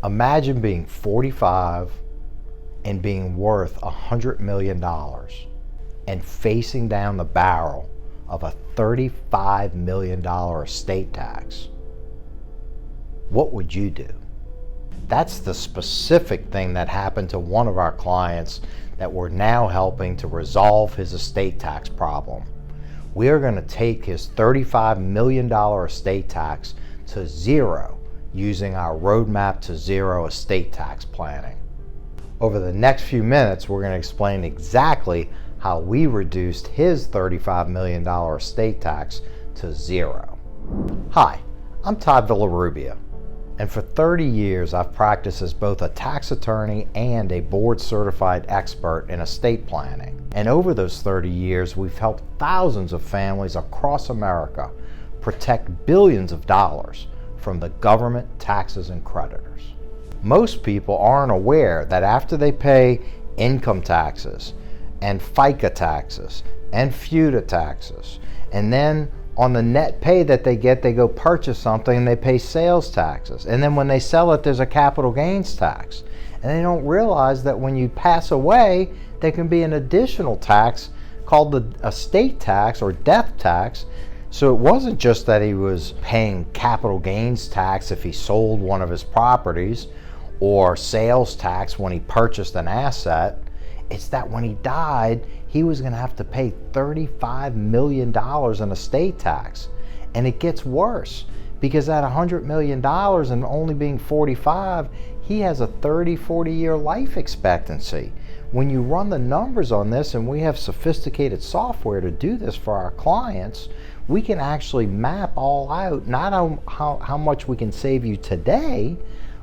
Imagine being 45 and being worth $100 million and facing down the barrel of a $35 million estate tax. What would you do? That's the specific thing that happened to one of our clients that we're now helping to resolve his estate tax problem. We are going to take his $35 million estate tax to zero using our roadmap to zero estate tax planning. Over the next few minutes, we're going to explain exactly how we reduced his $35 million estate tax to zero. Hi, I'm Todd Villarubia, and for 30 years I've practiced as both a tax attorney and a board-certified expert in estate planning. And over those 30 years, we've helped thousands of families across America protect billions of dollars from the government, taxes, and creditors. Most people aren't aware that after they pay income taxes and FICA taxes and FUTA taxes, and then on the net pay that they get, they go purchase something and they pay sales taxes. And then when they sell it, there's a capital gains tax. And they don't realize that when you pass away, there can be an additional tax called the estate tax or death tax. So it wasn't just that he was paying capital gains tax if he sold one of his properties or sales tax when he purchased an asset. It's that when he died, he was going to have to pay $35 million in estate tax. And it gets worse because at $100 million and only being 45, he has a 30-40 year life expectancy. When you run the numbers on this, and we have sophisticated software to do this for our clients, we can actually map all out, not how much we can save you today,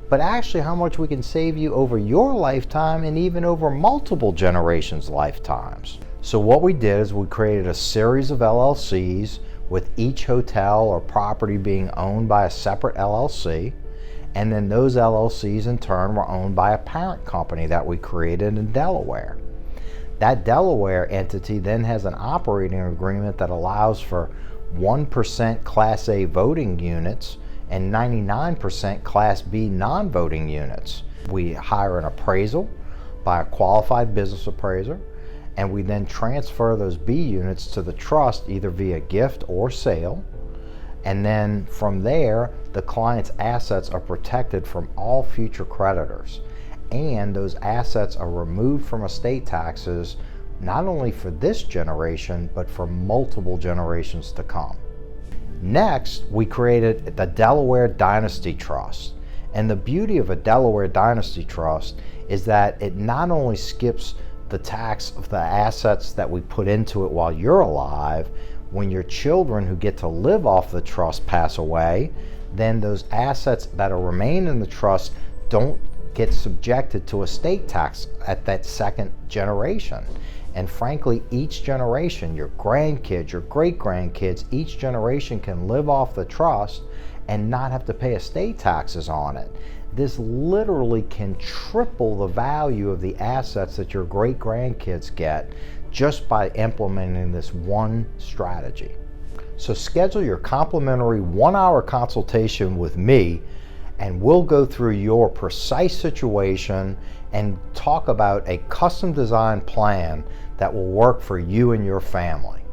but actually how much we can save you over your lifetime and even over multiple generations' lifetimes. So what we did is we created a series of LLCs with each hotel or property being owned by a separate LLC, and then those LLCs in turn were owned by a parent company that we created in Delaware. That Delaware entity then has an operating agreement that allows for 1% Class A voting units and 99% Class B non-voting units. We hire an appraisal by a qualified business appraiser, and we then transfer those B units to the trust either via gift or sale. And then from there, the client's assets are protected from all future creditors. And those assets are removed from estate taxes, not only for this generation, but for multiple generations to come. Next, we created the Delaware Dynasty Trust. And the beauty of a Delaware Dynasty Trust is that it not only skips the tax of the assets that we put into it while you're alive. When your children who get to live off the trust pass away, then those assets that remain in the trust don't get subjected to estate tax at that second generation. And frankly, each generation, your grandkids, your great-grandkids, each generation can live off the trust and not have to pay estate taxes on it. This literally can triple the value of the assets that your great-grandkids get just by implementing this one strategy. So schedule your complimentary 1-hour consultation with me, and we'll go through your precise situation and talk about a custom designed plan that will work for you and your family.